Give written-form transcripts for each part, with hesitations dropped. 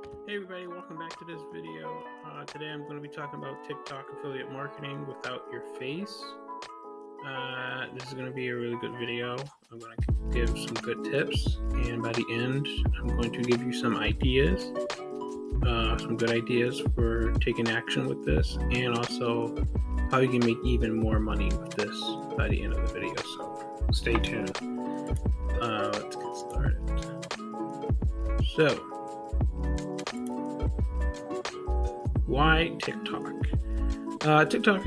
Hey everybody, welcome back to this video. Today I'm going to be talking about TikTok affiliate marketing without your face. This is going to be a really good video. I'm going to give some good tips, and by the end I'm going to give you some ideas, some good ideas for taking action with this, and also how you can make even more money with this by the end of the video. So stay tuned. Let's get started. So, why TikTok? TikTok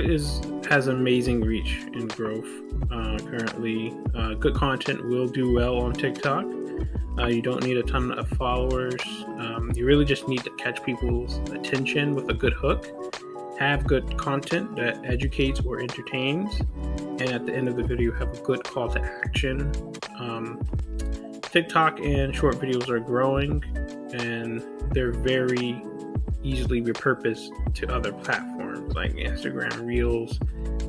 has amazing reach and growth currently. Good content will do well on TikTok. You don't need a ton of followers. You really just need to catch people's attention with a good hook. Have good content that educates or entertains, and at the end of the video have a good call to action. TikTok and short videos are growing, and they're very easily repurposed to other platforms like Instagram Reels,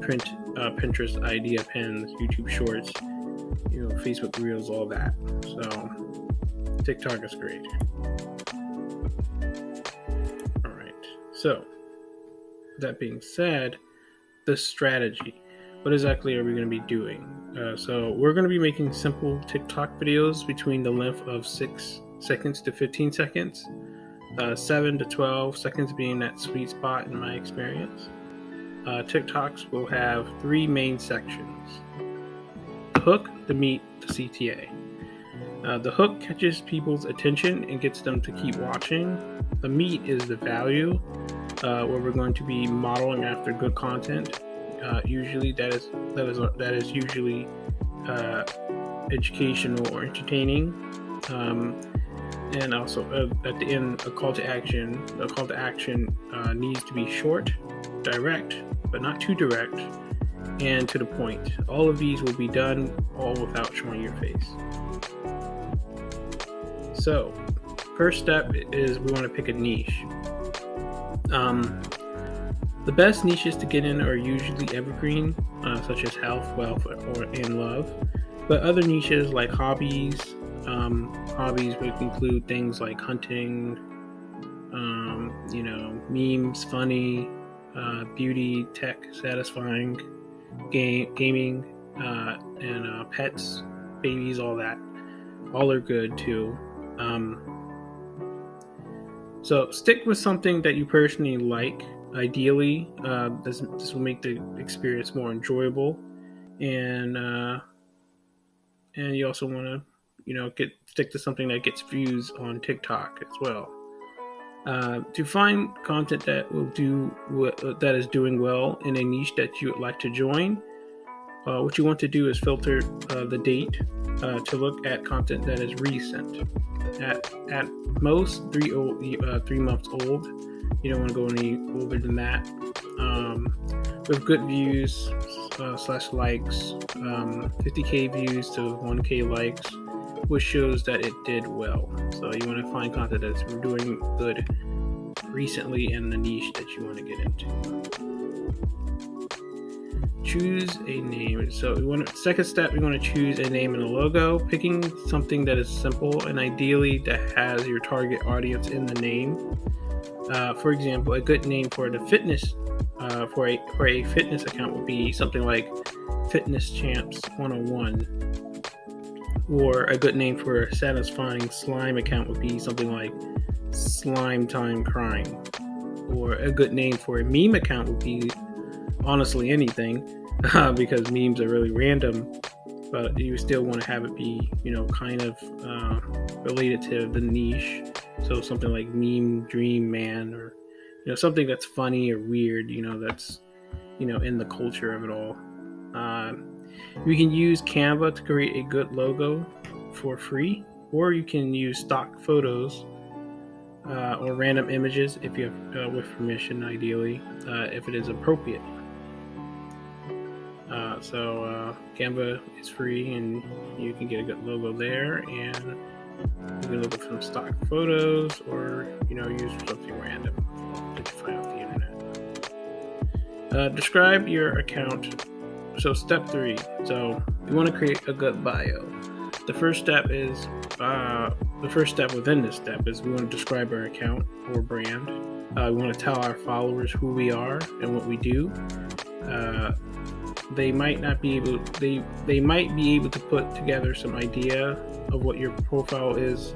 Pinterest Idea Pins, YouTube Shorts, Facebook Reels, all that. So TikTok is great. All right. So that being said, the strategy. What exactly are we going to be doing? So we're going to be making simple TikTok videos between the length of 6 seconds to 15 seconds. 7 to 12 seconds being that sweet spot in my experience. TikToks will have 3 main sections: the hook, the meat, the CTA. The hook catches people's attention and gets them to keep watching. The meat is the value, where we're going to be modeling after good content. Usually that is usually educational or entertaining. And also at the end, a call to action. The call to action needs to be short, direct, but not too direct, and to the point. All of these will be done all without showing your face. So, first step is we want to pick a niche. The best niches to get in are usually evergreen, such as health, wealth, and love. But other niches like hobbies would include things like hunting, memes, funny, beauty, tech, satisfying, gaming, and pets, babies, all that. All are good too. So stick with something that you personally like. Ideally, this will make the experience more enjoyable, and you also want to stick to something that gets views on TikTok as well. To find content that that is doing well in a niche that you would like to join, what you want to do is filter the date to look at content that is recent, at most 3 months old. You don't want to go any older than that. With good views / likes, 50k views to 1k likes, which shows that it did well. So you want to find content that's doing good recently in the niche that you want to get into. Choose a name. So second step, we want to choose a name and a logo. Picking something that is simple and ideally that has your target audience in the name. For example, a good name for the fitness for a fitness account would be something like Fitness Champs 101. Or a good name for a satisfying slime account would be something like Slime Time Crime. Or a good name for a meme account would be honestly anything, because memes are really random, but you still want to have it be, kind of related to the niche. So something like Meme Dream Man, or something that's funny or weird, that's in the culture of it all. You can use Canva to create a good logo for free, or you can use stock photos or random images if you have with permission, ideally, if it is appropriate. So Canva is free, and you can get a good logo there, and you can look at some stock photos, or use something random that you find off the internet. Describe your account. So step 3. So you want to create a good bio. The first step is the first step within this step is we want to describe our account or brand. We want to tell our followers who we are and what we do. They might be able to put together some idea of what your profile is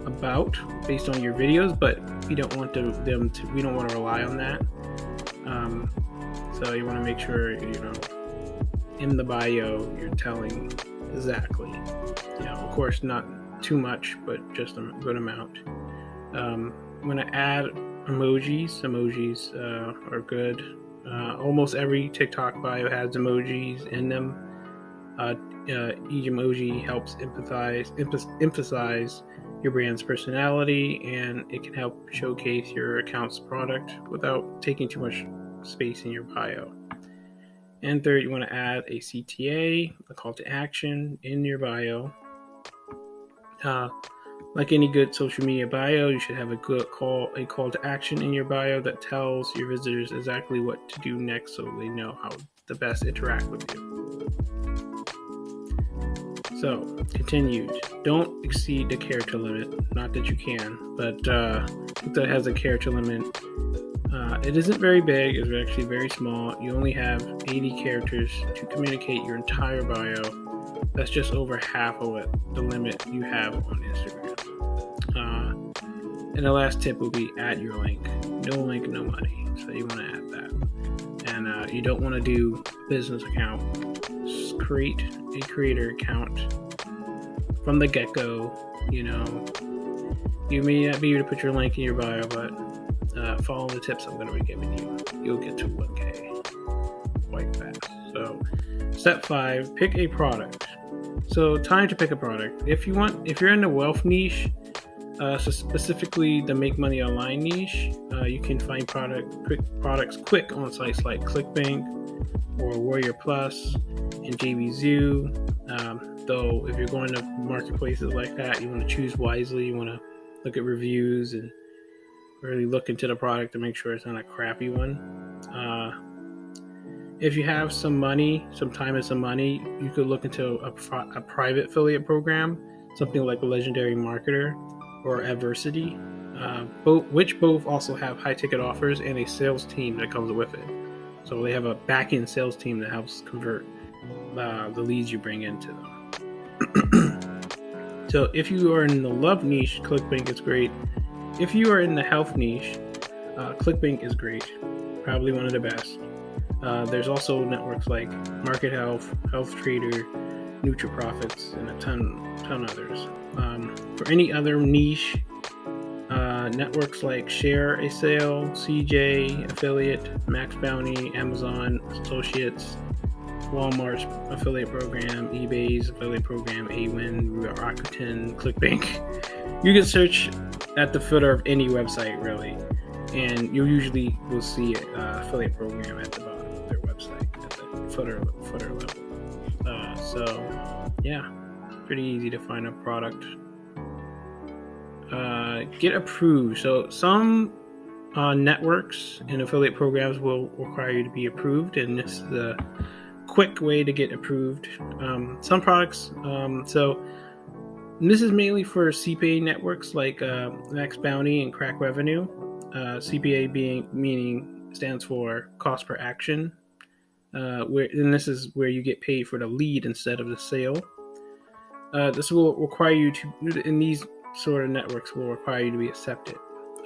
about based on your videos, but we don't want to rely on that. So you want to make sure, in the bio you're telling exactly, of course not too much, but just a good amount. I'm going to add emojis. Emojis are good. Almost every TikTok bio has emojis in them. Each emoji helps emphasize your brand's personality, and it can help showcase your account's product without taking too much space in your bio. And third, you want to add a CTA, a call to action, in your bio. Like any good social media bio, you should have a call to action in your bio that tells your visitors exactly what to do next, so they know how to best interact with you. So, continued. Don't exceed the character limit. Not that you can, but that has a character limit. It isn't very big. It's actually very small. You only have 80 characters to communicate your entire bio. That's just over half of the limit you have on Instagram. And the last tip will be add your link. No link, no money. So you want to add that. And you don't want to do business account. Just create a creator account from the get-go. You may not be able to put your link in your bio, but follow the tips I'm going to be giving you. You'll get to 1K quite fast. So step 5, pick a product. So time to pick a product. If you're in the wealth niche, so specifically the make money online niche, you can find products quick on sites like ClickBank or Warrior Plus and JVZoo. Though if you're going to marketplaces like that, you want to choose wisely. You want to look at reviews and really look into the product to make sure it's not a crappy one. If you have some time and some money, you could look into a private affiliate program, something like a Legendary Marketer or Adversity, which both also have high ticket offers and a sales team that comes with it. So they have a back-end sales team that helps convert the leads you bring into them. So if you are in the love niche, ClickBank is great. If you are in the health niche, ClickBank is great, probably one of the best. There's also networks like Market Health, Health Trader, NutriProfits, and a ton others. For any other niche, networks like Share a Sale, CJ Affiliate, Max Bounty, Amazon Associates, Walmart's affiliate program, eBay's affiliate program, AWIN, Rakuten, ClickBank. You can search at the footer of any website, really, and you usually will see an affiliate program at the bottom of their website at the footer level. So yeah, pretty easy to find a product. Get approved. So some networks and affiliate programs will require you to be approved, and this is a quick way to get approved. Some products, so this is mainly for CPA networks like Max Bounty and Crack Revenue. CPA stands for cost per action, and this is where you get paid for the lead instead of the sale. This will require you to, in these sort of networks, will require you to be accepted.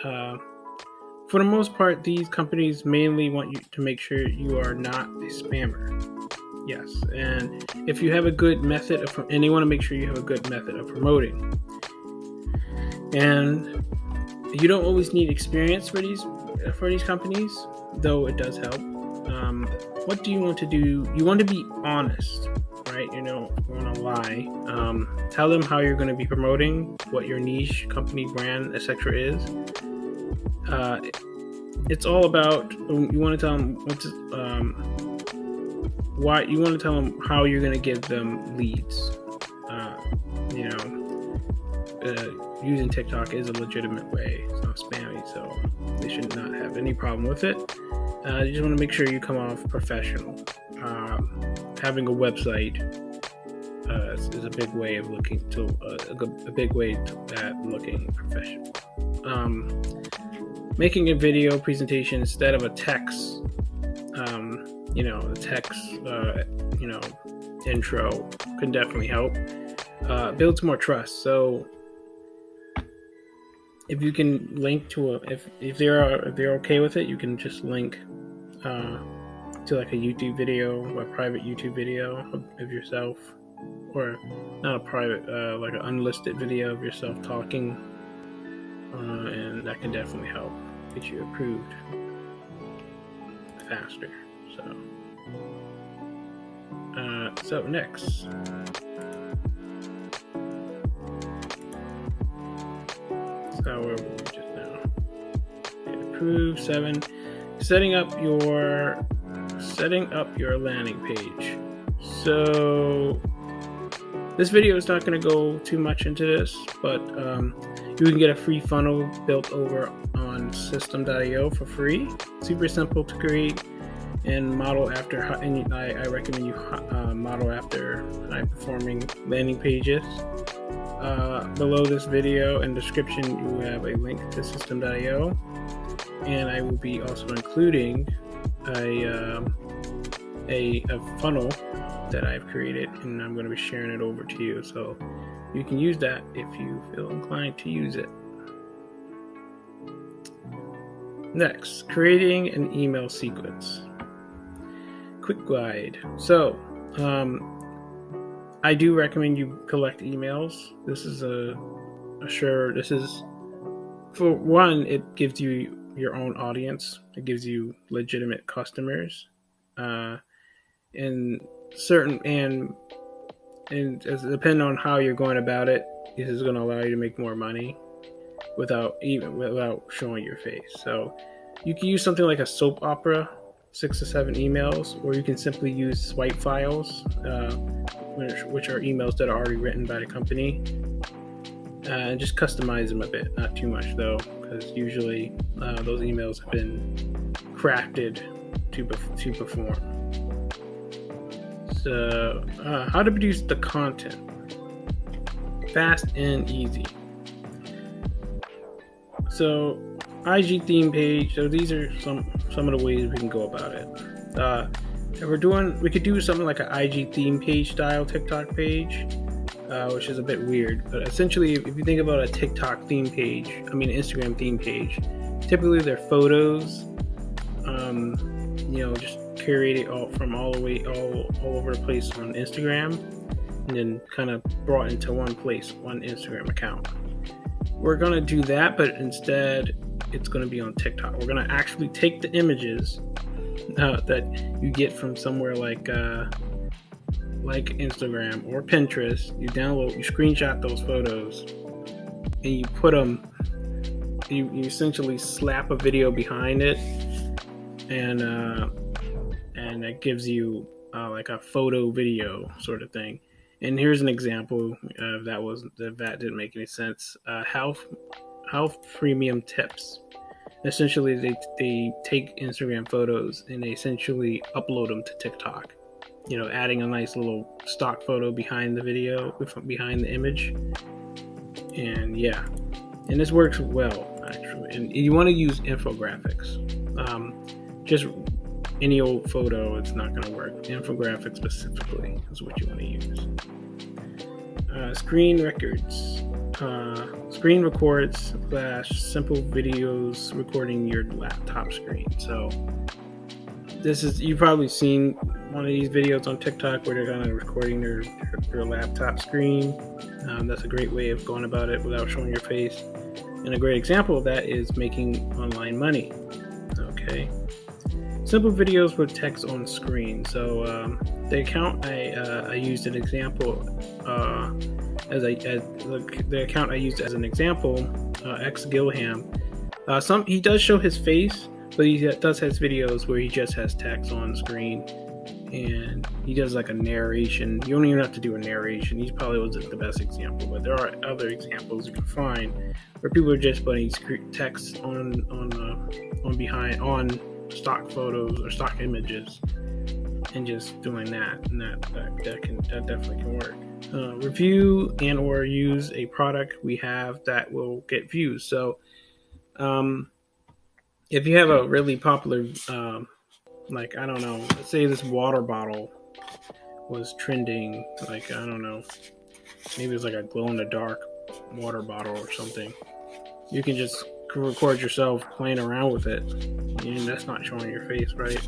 For the most part, these companies mainly want you to make sure you are not a spammer. Yes, and if you have a good method and they want to make sure you have a good method of promoting. And you don't always need experience for these companies, though it does help. What do you want to do? You want to be honest, right? You don't want to lie. Tell them how you're going to be promoting, what your niche, company, brand, etc. is. It's all about, you want to tell them why you want to tell them how you're going to give them leads. Using TikTok is a legitimate way. It's not spammy, so they should not have any problem with it. You just want to make sure you come off professional. Having a website is a big way of looking to a big way at looking professional. Making a video presentation instead of a text, intro can definitely help. Builds more trust. So if you can link to if they're okay with it, you can just link to like a YouTube video, a private YouTube video of yourself, or not a private, like an unlisted video of yourself talking, and that can definitely help get you approved faster. So next, so where were we just now? Approved. 7. Setting up your landing page. So this video is not going to go too much into this, but you can get a free funnel built over on System.io for free. Super simple to create and model after, and I recommend you model after high-performing landing pages. Below this video and description, you have a link to System.io, and I will be also including a funnel that I've created, and I'm going to be sharing it over to you, so you can use that if you feel inclined to use it. Next, creating an email sequence. Quick guide. So I do recommend you collect emails. This is this is, for one, it gives you your own audience. It gives you legitimate customers, and as depending on how you're going about it, this is going to allow you to make more money without showing your face. So you can use something like a soap opera, 6 to 7 emails, or you can simply use swipe files, which are emails that are already written by the company, and just customize them a bit. Not too much though, because usually those emails have been crafted to perform. So how to produce the content fast and easy. So IG theme page. So these are some of the ways we can go about it. We could do something like an IG theme page style TikTok page, which is a bit weird. But essentially, if you think about a TikTok theme page, Instagram theme page, typically they're photos, just curated all over the place on Instagram, and then kind of brought into one place, one Instagram account. We're going to do that, but instead it's going to be on TikTok. We're going to actually take the images that you get from somewhere like Instagram or Pinterest. You screenshot those photos, and you put them, you essentially slap a video behind it, and that gives you like a photo video sort of thing. And here's an example of that didn't make any sense. Health premium tips. Essentially, they take Instagram photos and they essentially upload them to TikTok. Adding a nice little stock photo behind the video, behind the image. And yeah, and this works well actually. And you want to use infographics. Just any old photo, it's not going to work. Infographics specifically is what you want to use. Screen records. Screen records / simple videos recording your laptop screen. So you've probably seen one of these videos on TikTok where they're kind of recording their laptop screen. That's a great way of going about it without showing your face. And a great example of that is making online money. Okay. Simple videos with text on screen. So the account I used an example the account I used as an example, 𝐃𝐈𝐒𝐂𝐋𝐀𝐈𝐌𝐄𝐑. He does show his face, but he does has videos where he just has text on screen, and he does like a narration. You don't even have to do a narration. He probably wasn't the best example, but there are other examples you can find where people are just putting text on stock photos or stock images and just doing that, and that definitely can work. review and or use a product we have that will get views. So if you have a really popular, like, I don't know, let's say this water bottle was trending, like, I don't know, maybe it's like a glow in the dark water bottle or something. You can just record yourself playing around with it, and that's not showing your face, right?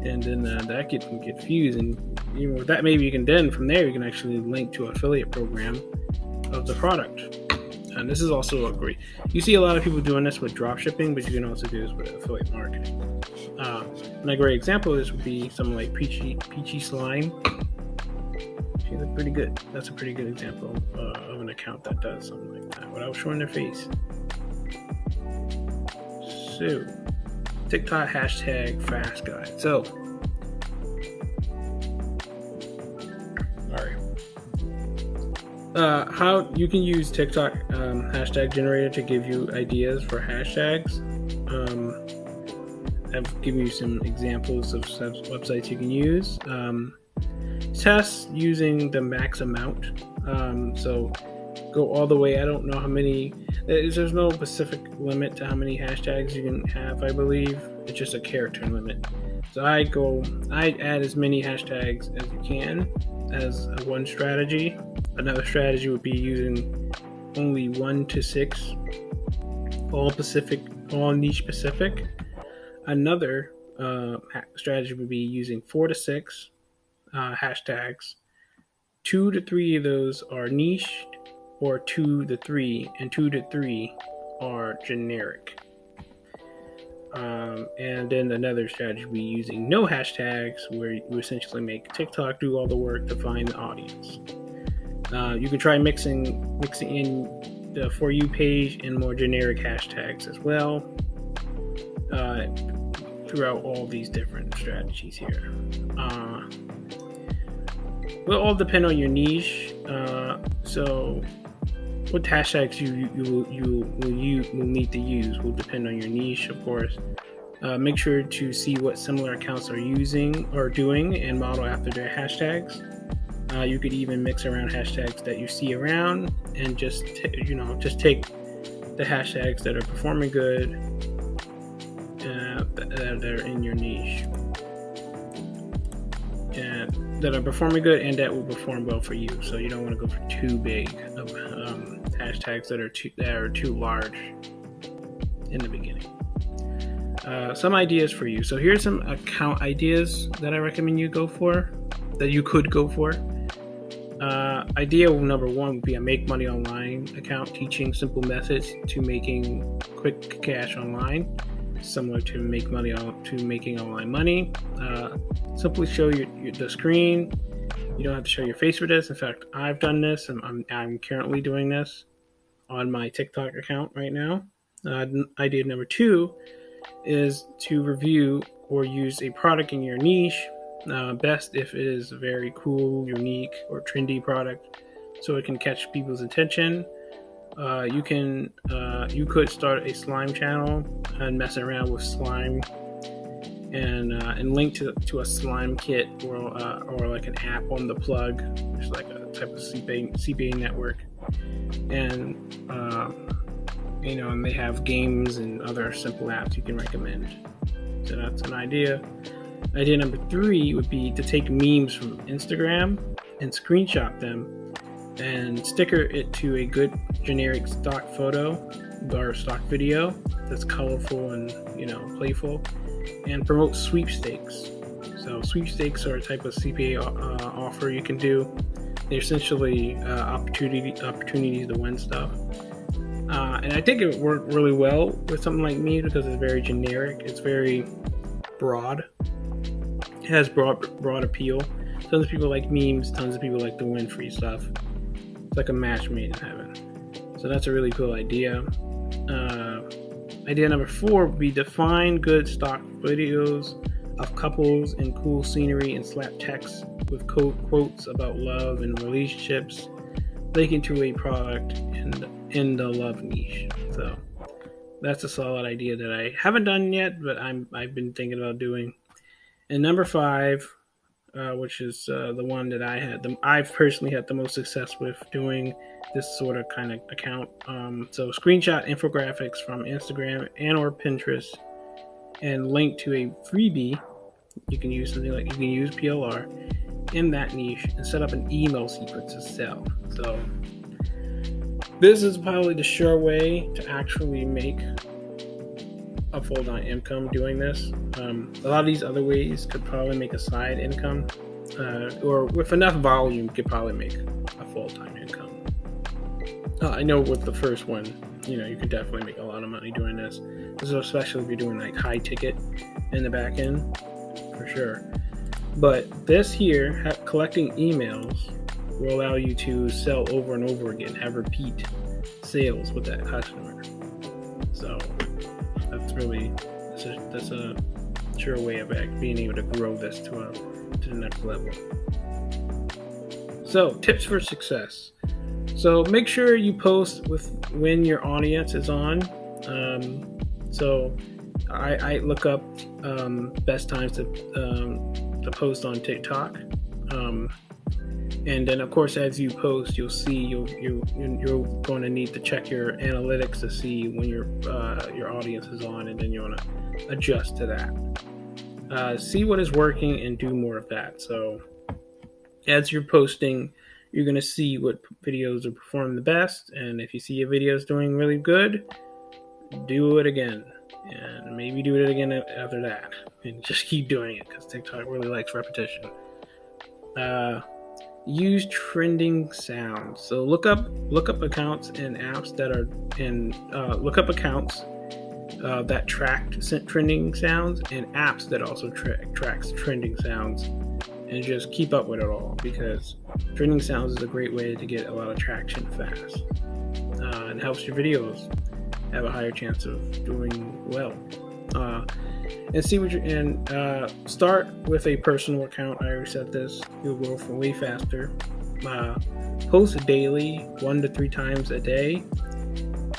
And then that can get views, and even with that, maybe you can then from there you can actually link to an affiliate program of the product. And this is also a great. You see a lot of people doing this with drop shipping, but you can also do this with affiliate marketing. And a great example of this would be something like Peachy Slime. She look pretty good. That's a pretty good example of an account that does something like that without showing their face. So, TikTok hashtag fast guide. So, how you can use TikTok hashtag generator to give you ideas for hashtags. I've given you some examples of websites you can use. Test using the max amount. So go all the way. I don't know how many. There's no specific limit to how many hashtags you can have, I believe. It's just a character limit. So I add as many hashtags as you can as one strategy. Another strategy would be using only 1 to 6, all niche specific. Another strategy would be using 4 to 6 hashtags. 2 to 3 of those are niche, or 2 to 3, and 2 to 3 are generic. And then another strategy would be using no hashtags, where you essentially make TikTok do all the work to find the audience. You can try mixing in the For You page and more generic hashtags as well throughout all these different strategies here. Will all depend on your niche. So what hashtags you will need to use will depend on your niche, of course. Make sure to see what similar accounts are using or doing and model after their hashtags. You could even mix around hashtags that you see around and just take the hashtags that are performing good that are in your niche and that are performing good and that will perform well for you. So you don't want to go for too big of hashtags that are too large in the beginning. Some ideas for you. So here's some account ideas that I recommend you go for, that you could go for. Idea number 1 would be a make money online account, teaching simple methods to making quick cash online, similar to making online money. Simply show the screen. You don't have to show your face for this. In fact, I've done this, and I'm currently doing this on my TikTok account right now. Idea number 2 is to review or use a product in your niche. Best if it is a very cool, unique, or trendy product, so it can catch people's attention. You could start a slime channel and mess around with slime, and link to a slime kit or like an app on the plug, which is like a type of CPA network, and and they have games and other simple apps you can recommend. So that's an idea. Idea number 3 would be to take memes from Instagram and screenshot them and sticker it to a good generic stock photo or stock video that's colorful and playful, and promote sweepstakes. So sweepstakes are a type of CPA offer you can do. They're essentially opportunities to win stuff. And I think it worked really well with something like me because it's very generic. It's very broad. It has broad appeal. Tons of people like memes. Tons of people like the win free stuff. It's like a match made in heaven. So that's a really cool idea. Idea number 4 would be define good stock videos of couples and cool scenery and slap text with quotes about love and relationships, linking to a product in the love niche. So that's a solid idea that I haven't done yet, but I've been thinking about doing. And number 5 which is the one that I've personally had the most success with doing this sort of kind of account. So screenshot infographics from Instagram and or Pinterest and link to a freebie. You can use something like, you can use PLR in that niche and set up an email sequence to sell. So this is probably the sure way to actually make a full-time income doing this. A lot of these other ways could probably make a side income, or with enough volume could probably make a full-time income. I know with the first one, you could definitely make a lot of money doing this. This is especially if you're doing like high ticket in the back end, for sure. But this here, collecting emails, will allow you to sell over and over again, have repeat sales with that customer. So that's a sure way of being able to grow this to the next level. So tips for success. So make sure you post when your audience is on. So I look up best times to post on TikTok. And then, of course, as you post, you'll see you're going to need to check your analytics to see when your audience is on, and then you want to adjust to that. See what is working and do more of that. So, as you're posting, you're going to see what videos are performing the best, and if you see your videos doing really good, do it again, and maybe do it again after that, and just keep doing it because TikTok really likes repetition. Use trending sounds. So look up accounts and apps that are look up accounts that track trending sounds and apps that also tracks trending sounds, and just keep up with it all, because trending sounds is a great way to get a lot of traction fast, and helps your videos have a higher chance of doing well. And see what start with a personal account. I already said this. You'll grow for way faster. Post daily, 1 to 3 times a day.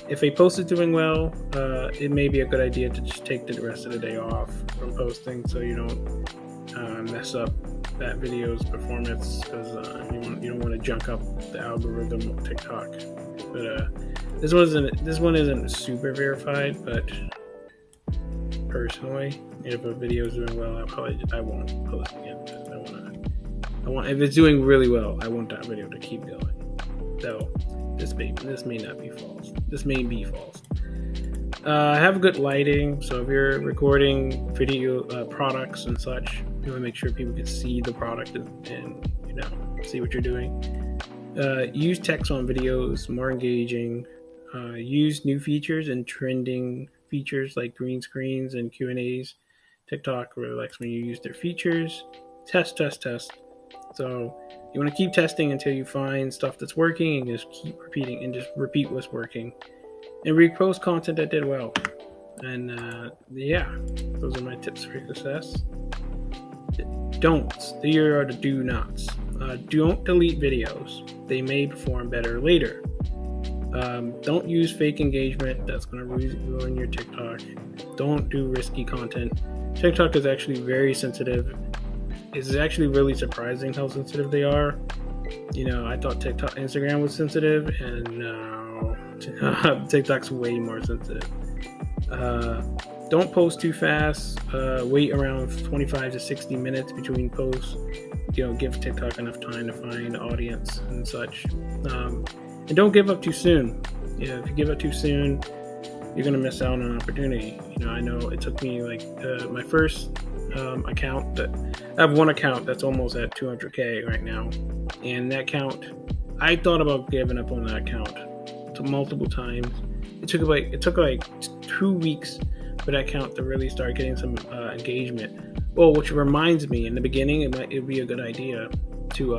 If a post is doing well, it may be a good idea to just take the rest of the day off from posting, so you don't mess up that video's performance, because you don't want to junk up the algorithm of TikTok. But this one isn't super verified, but personally, if a video is doing well, I won't post again, because I want if it's doing really well, I want that video to keep going. So this may not be false. This may be false. Have good lighting. So if you're recording video products and such, you want to make sure people can see the product and see what you're doing. Use text on videos, more engaging. Use new features and trending features like green screens and Q&As. TikTok really likes when you use their features. Test. So you want to keep testing until you find stuff that's working, and just keep repeating and just repeat what's working. And repost content that did well. And those are my tips for success. Don'ts. Here are the do nots. Don't delete videos. They may perform better later. Don't use fake engagement. That's going to ruin your TikTok. Don't do risky content. TikTok is actually very sensitive. It's actually really surprising how sensitive they are. I thought Instagram was sensitive, and now TikTok's way more sensitive. Don't post too fast. Wait around 25 to 60 minutes between posts. Give TikTok enough time to find the audience and such. And don't give up too soon. If you give up too soon, you're going to miss out on an opportunity. I know it took me my first account. I have one account that's almost at 200K right now. And that account, I thought about giving up on that account multiple times. It took like 2 weeks for that account to really start getting some engagement. Well, which reminds me, in the beginning, it'd be a good idea to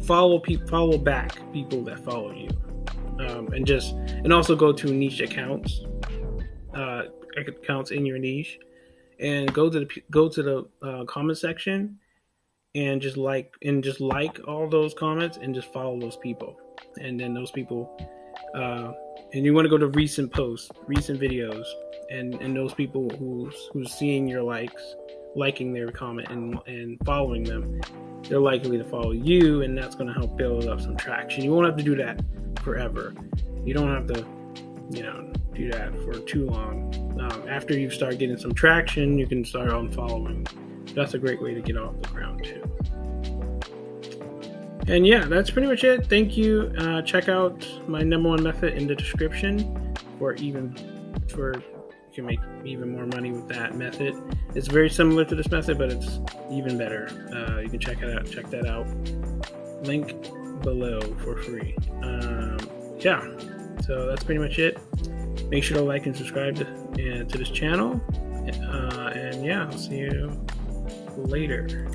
follow back people that follow you, and also go to niche accounts in your niche, and go to the comment section and just like all those comments and just follow those people, and then those people and you want to go to recent posts, recent videos, and those people who's seeing your likes liking their comment and following them, they're likely to follow you, and that's going to help build up some traction. You won't have to do that forever. You don't have to, do that for too long. After you start getting some traction, you can start unfollowing. That's a great way to get off the ground too. And yeah, that's pretty much it. Thank you. Check out my #1 method in the description you can make even more money with that method. It's very similar to this method, but it's even better. You can check that out. Link below for free. Yeah, so that's pretty much it. Make sure to like and subscribe to this channel. And yeah, I'll see you later.